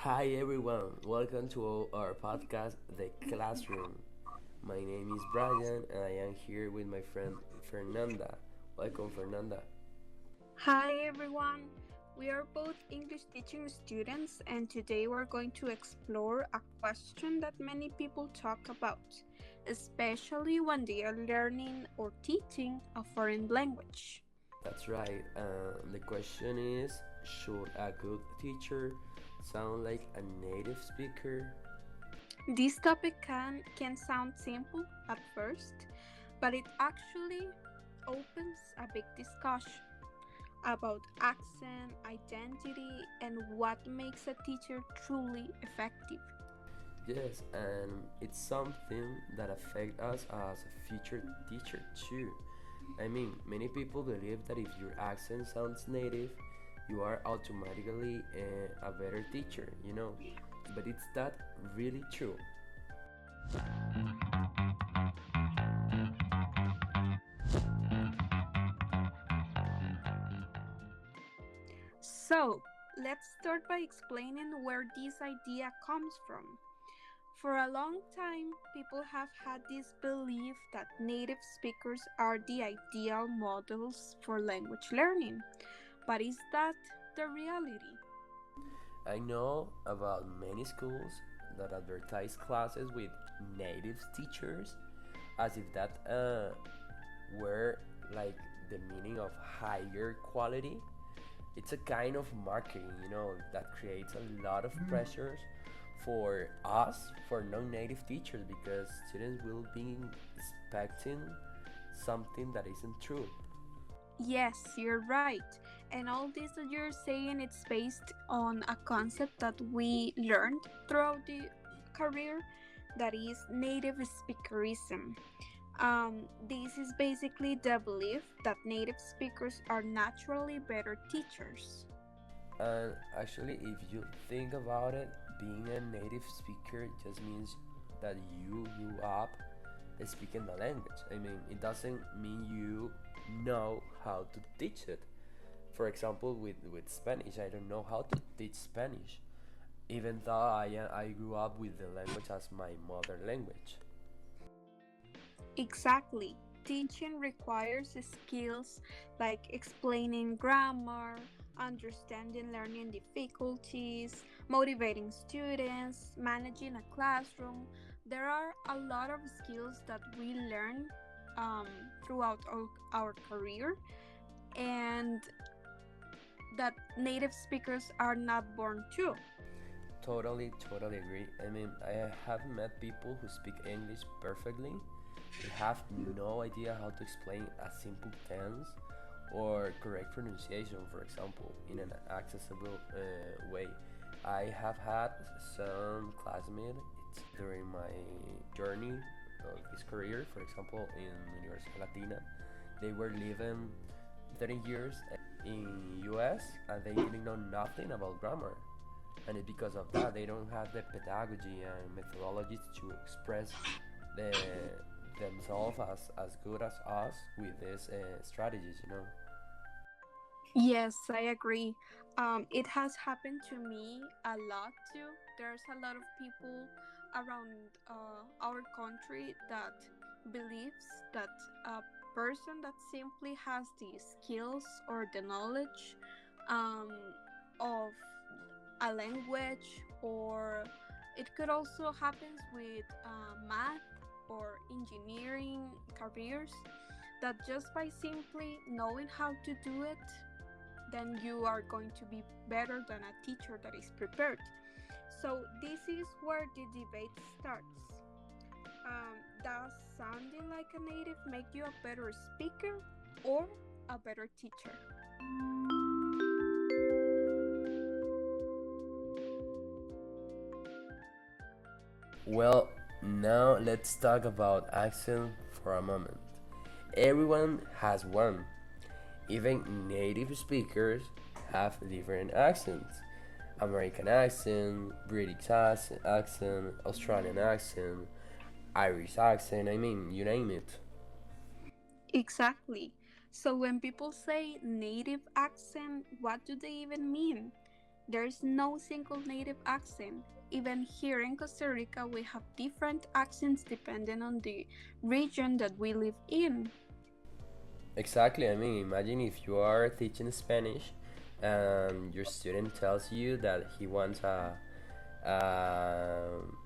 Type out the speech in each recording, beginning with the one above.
Hi everyone, welcome to our podcast, The Classroom. My name is Brian and I am here with my friend Fernanda. Welcome, Fernanda. Hi everyone! We are both English teaching students, and today we're going to explore a question that many people talk about, especially when they are learning or teaching a foreign language. That's right, the question is, should a good teacher sound like a native speaker? This topic can sound simple at first, but it actually opens a big discussion about accent, identity, and what makes a teacher truly effective. Yes, and it's something that affects us as a future teacher too. I mean, many people believe that if your accent sounds native, you are automatically a better teacher. But it's that really true? So, let's start by explaining where this idea comes from. For a long time, people have had this belief that native speakers are the ideal models for language learning. But is that the reality? I know about many schools that advertise classes with native teachers as if that were like the meaning of higher quality. It's a kind of marketing, that creates a lot of pressures for us, for non-native teachers, because students will be expecting something that isn't true. Yes, you're right. And all this that you're saying, it's based on a concept that we learned throughout the career, that is native speakerism. This is basically the belief that native speakers are naturally better teachers. And actually, if you think about it, being a native speaker just means that you grew up speaking the language. I mean, it doesn't mean you know how to teach it. For example, with Spanish, I don't know how to teach Spanish, even though I grew up with the language as my mother language. Exactly. Teaching requires skills like explaining grammar, understanding learning difficulties, motivating students, managing a classroom. There are a lot of skills that we learn um, throughout our career, and that native speakers are not born to. Totally, totally agree. I mean, I have met people who speak English perfectly. They have no idea how to explain a simple tense or correct pronunciation, for example, in an accessible way. I have had some classmates during my journey of this career, for example, in Universidad Latina. They were living 30 years in US and they didn't know nothing about grammar, and it's because of that they don't have the pedagogy and methodologies to express the, themselves as good as us with these strategies. Yes, I agree. It has happened to me a lot too. There's a lot of people around our country that believes that a person that simply has the skills or the knowledge um, of a language, or it could also happen with math or engineering careers, that just by simply knowing how to do it, then you are going to be better than a teacher that is prepared. So, this is where the debate starts. Does sounding like a native make you a better speaker or a better teacher? Well, now let's talk about accent for a moment. Everyone has one. Even native speakers have different accents. American accent, British accent, Australian accent, Irish accent, I mean, you name it. Exactly. So, when people say native accent, what do they even mean? There is no single native accent. Even here in Costa Rica, we have different accents depending on the region that we live in. Exactly. I mean, imagine if you are teaching Spanish and your student tells you that he wants a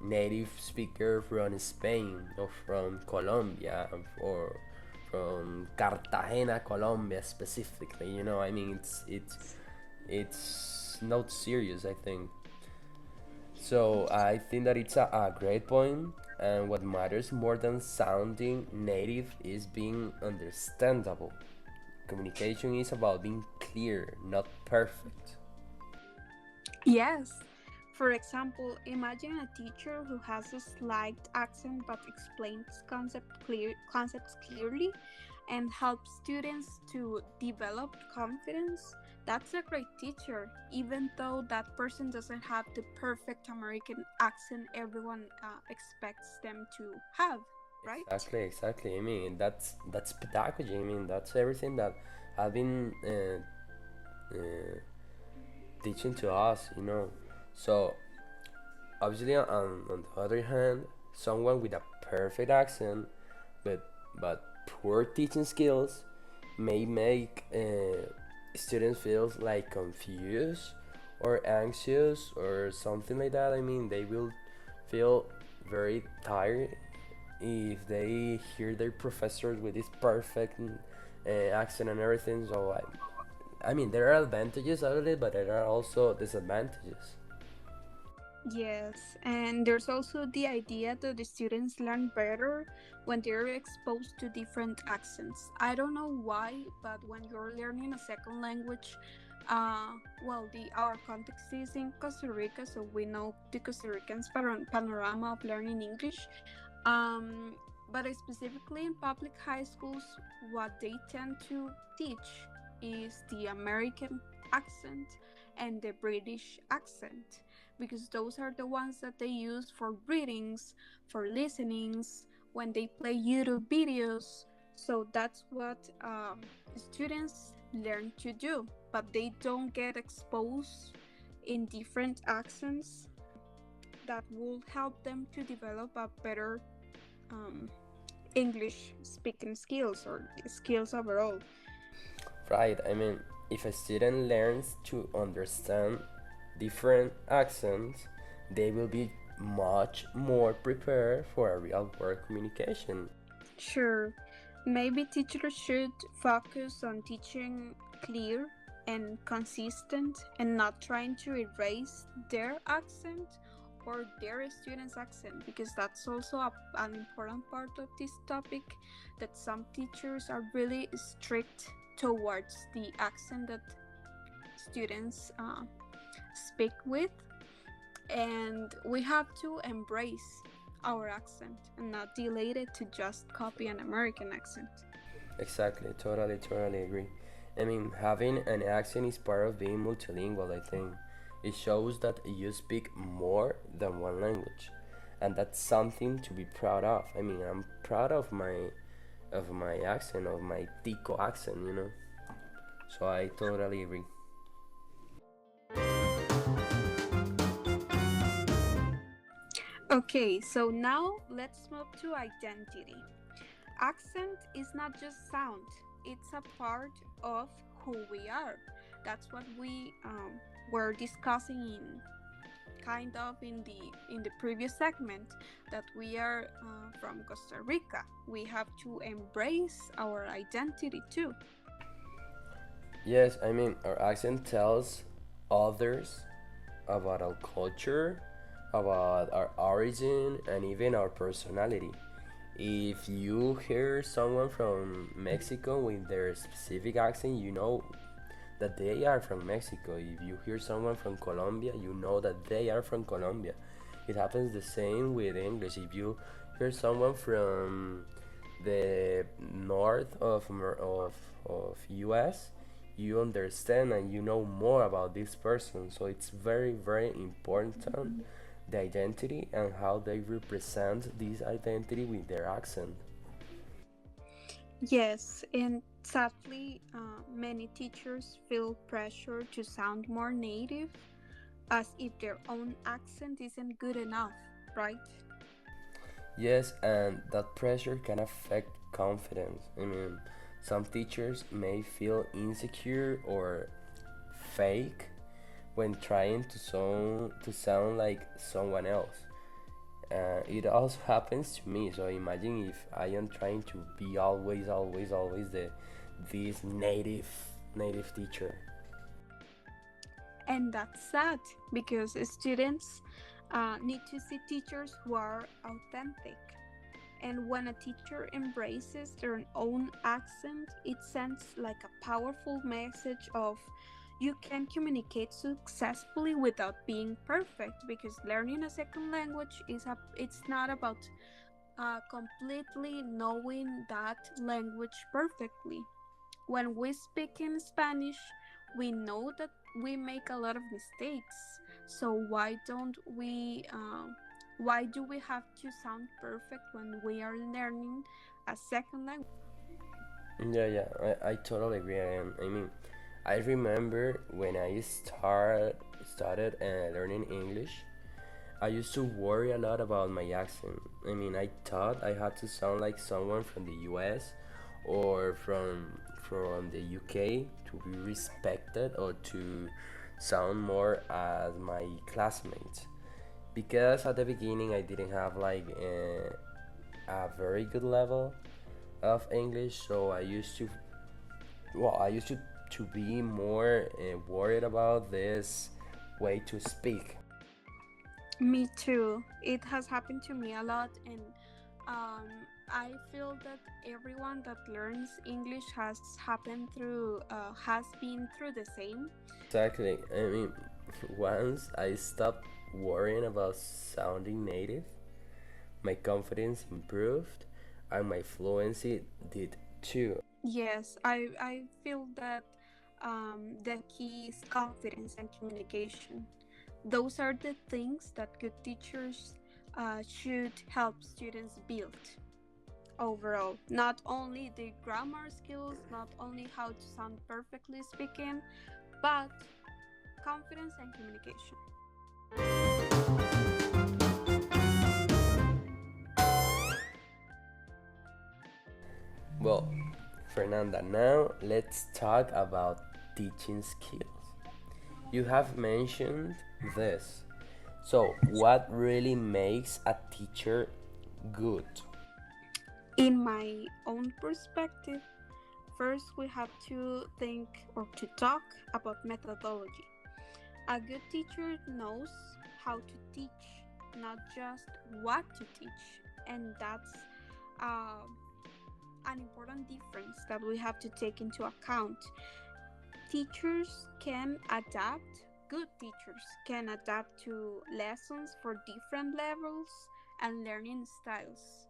native speaker from Spain or from Colombia or from Cartagena, Colombia specifically. You know, I mean, it's not serious. I think so. I think that it's a great point, and what matters more than sounding native is being understandable. Communication is about being clear, not perfect. Yes. For example, imagine a teacher who has a slight accent but explains concepts clearly and helps students to develop confidence. That's a great teacher, even though that person doesn't have the perfect American accent everyone expects them to have, right? Exactly, exactly. I mean, that's pedagogy. I mean, that's everything that I've been teaching to us. You know, so obviously on the other hand, someone with a perfect accent but poor teaching skills may make students feel like confused or anxious or something like that. I mean, they will feel very tired if they hear their professors with this perfect accent and everything. So I mean, there are advantages out of it, but there are also disadvantages. Yes, and there's also the idea that the students learn better when they're exposed to different accents. I don't know why, but when you're learning a second language, uh, well, the our context is in Costa Rica, so we know the Costa Rican's panorama of learning English. Um, but specifically in public high schools, what they tend to teach is the American accent and the British accent because those are the ones that they use for readings, for listenings, when they play YouTube videos. So that's what students learn to do, but they don't get exposed in different accents that will help them to develop a better um, English speaking skills or skills overall. Right, I mean, if a student learns to understand different accents, they will be much more prepared for a real world communication. Sure, maybe teachers should focus on teaching clear and consistent and not trying to erase their accent or their students' accent because that's also an important part of this topic that some teachers are really strict towards the accent that students speak with, and we have to embrace our accent and not delay it to just copy an American accent. Exactly, totally agree. I mean, having an accent is part of being multilingual, I think. It shows that you speak more than one language. And that's something to be proud of. I mean, I'm proud of my accent, of my Tico accent, you know. So I totally agree. Okay, so now let's move to identity. Accent is not just sound, it's a part of who we are. That's what we were discussing in kind of in the previous segment that we are from Costa Rica. We have to embrace our identity too. Yes, I mean, our accent tells others about our culture, about our origin, and even our personality. If you hear someone from Mexico with their specific accent, you know that they are from Mexico. If you hear someone from Colombia, you know that they are from Colombia. It happens the same with English. If you hear someone from the north of US, you understand and you know more about this person. So it's very important the identity and how they represent this identity with their accent. Yes, and sadly, many teachers feel pressure to sound more native, as if their own accent isn't good enough, right? Yes, and that pressure can affect confidence. I mean, some teachers may feel insecure or fake when trying to sound like someone else. It also happens to me. So imagine if I am trying to be always this native teacher. And that's sad because students need to see teachers who are authentic. And when a teacher embraces their own accent, it sends like a powerful message of you can communicate successfully without being perfect, because learning a second language it's not about completely knowing that language perfectly. When we speak in Spanish, we know that we make a lot of mistakes. So why do we have to sound perfect when we are learning a second language? Yeah, I totally agree. I mean, I remember when I started learning English, I used to worry a lot about my accent. I mean, I thought I had to sound like someone from the US or from the UK to be respected or to sound more as my classmates. Because at the beginning I didn't have like a very good level of English, so I used to be more worried about this way to speak. Me too. It has happened to me a lot, and um, I feel that everyone that learns English has been through the same. Exactly. I mean, once I stopped worrying about sounding native, my confidence improved and my fluency did too. Yes, I feel that the key is confidence and communication. Those are the things that good teachers should help students build overall. Not only the grammar skills, not only how to sound perfectly speaking, but confidence and communication. Well, Fernanda, now let's talk about teaching skills. You have mentioned this. So, what really makes a teacher good? In my own perspective, first we have to think or to talk about methodology. A good teacher knows how to teach, not just what to teach. And that's uh, an important difference that we have to take into account. Teachers can adapt, good teachers can adapt to lessons for different levels and learning styles.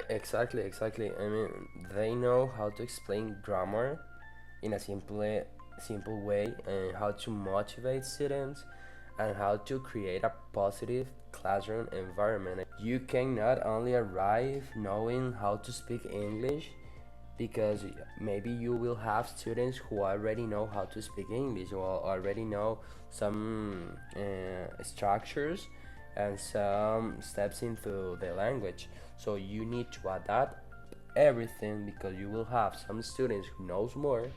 Exactly. I mean, they know how to explain grammar in a simple way, and how to motivate students, and how to create a positive classroom environment. You can not only arrive knowing how to speak English, because maybe you will have students who already know how to speak English or already know some structures and some steps into the language. So you need to adapt everything, because you will have some students who knows more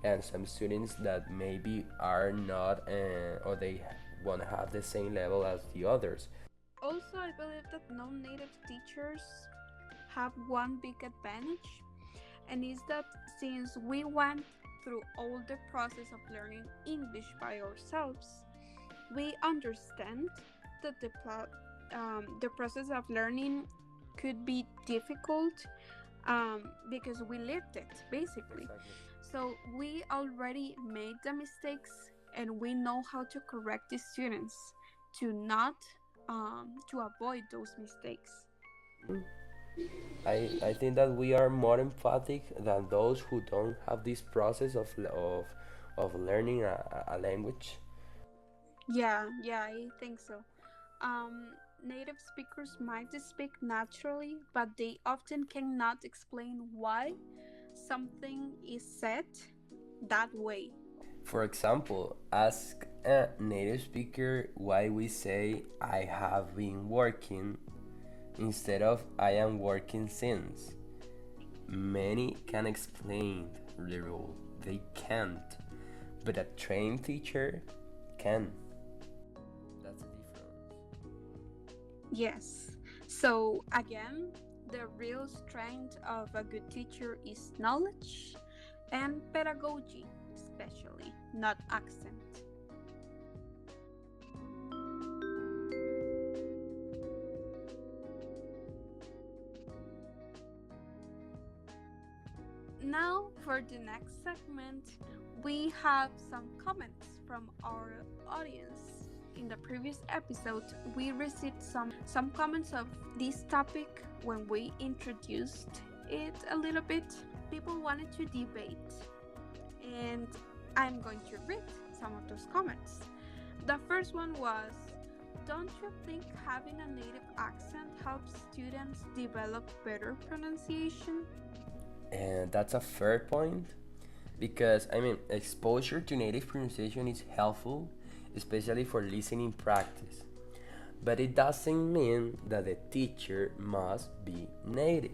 and some students that maybe are not or they won't have the same level as the others. Also, I believe that non native teachers have one big advantage, and is that since we went through all the process of learning English by ourselves, we understand that the process of learning could be difficult because we lived it basically. Exactly. So we already made the mistakes and we know how to correct the students to not to avoid those mistakes. I think that we are more emphatic than those who don't have this process of learning a language. Yeah, I think so. Native speakers might speak naturally, but they often cannot explain why something is said that way. For example, ask a native speaker, why we say I have been working instead of I am working since. Many can explain the rule, they can't, but a trained teacher can. That's the difference. Yes. So, again, the real strength of a good teacher is knowledge and pedagogy, especially, not accent. Now, for the next segment, we have some comments from our audience. In the previous episode, we received some comments of this topic when we introduced it a little bit. People wanted to debate, and I'm going to read some of those comments. The first one was, don't you think having a native accent helps students develop better pronunciation? And that's a fair point because exposure to native pronunciation is helpful, especially for listening practice. But it doesn't mean that the teacher must be native.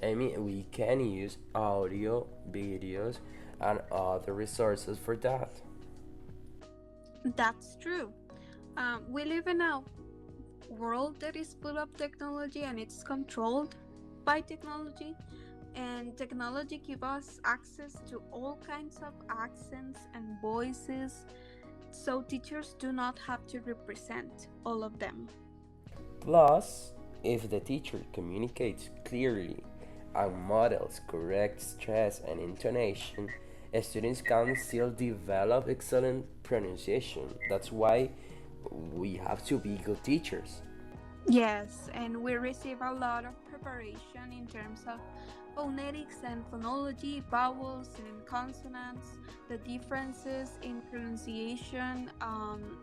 We can use audio, videos, and other resources for that. That's true. We live in a world that is full of technology and it's controlled by technology. And technology gives us access to all kinds of accents and voices, so teachers do not have to represent all of them. Plus, if the teacher communicates clearly and models correct stress and intonation, students can still develop excellent pronunciation. That's why we have to be good teachers. Yes, and we receive a lot of preparation in terms of phonetics and phonology, vowels and consonants, the differences in pronunciation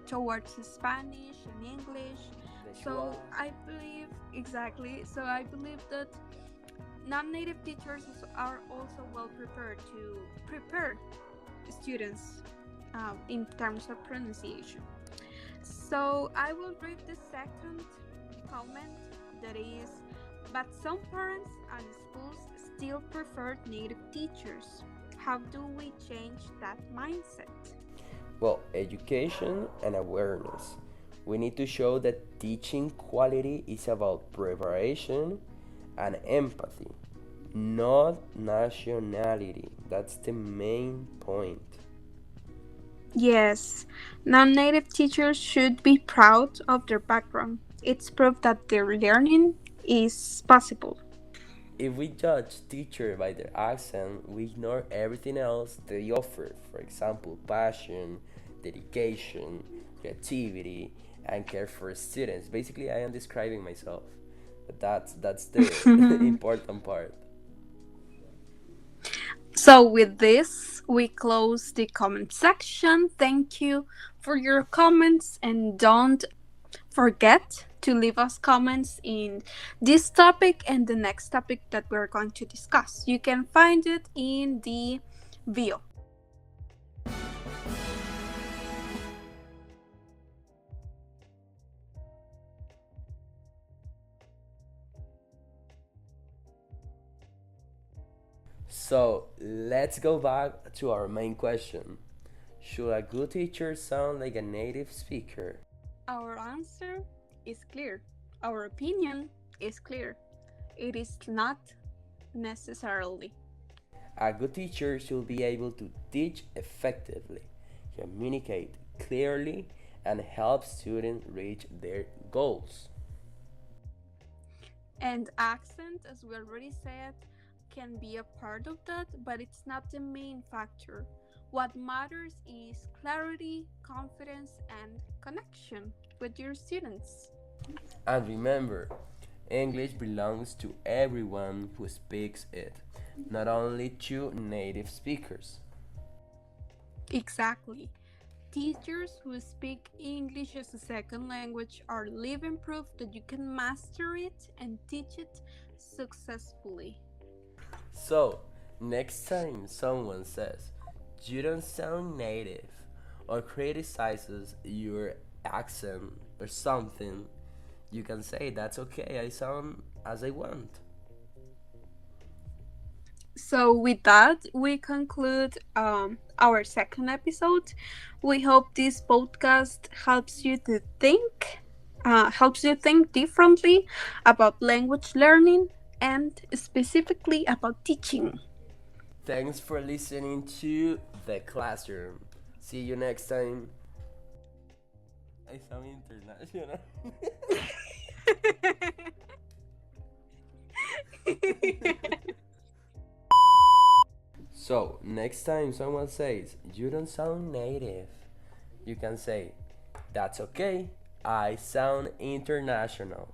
towards Spanish and English. So I believe, exactly, so I believe that non-native teachers are also well prepared to prepare students in terms of pronunciation. So I will read the second comment, that is, but some parents and schools still prefer native teachers. How do we change that mindset? Well, education and awareness. We need to show that teaching quality is about preparation and empathy, not nationality. That's the main point. Yes, non native teachers should be proud of their background. It's proof that their learning is possible. If we judge teacher by their accent, we ignore everything else they offer. For example, passion, dedication, creativity, and care for students. Basically, I am describing myself, but that's the important part. So, with this, we close the comment section. Thank you for your comments, and don't forget to leave us comments in this topic and the next topic that we're going to discuss. You can find it in the bio. So let's go back to our main question. Should a good teacher sound like a native speaker? Our answer is clear. Our opinion is clear. It is not necessarily. A good teacher should be able to teach effectively, communicate clearly, and help students reach their goals. And accent, as we already said, can be a part of that, but it's not the main factor. What matters is clarity, confidence, and connection with your students. And remember, English belongs to everyone who speaks it, not only to native speakers. Exactly. Teachers who speak English as a second language are living proof that you can master it and teach it successfully. So, next time someone says, you don't sound native, or criticizes your accent or something, you can say that's okay. I sound as I want. So, with that, we conclude our second episode. We hope this podcast helps you think differently about language learning and specifically about teaching. Thanks for listening to The Classroom. See you next time. I sound international. So, next time someone says, you don't sound native, you can say, that's okay, I sound international.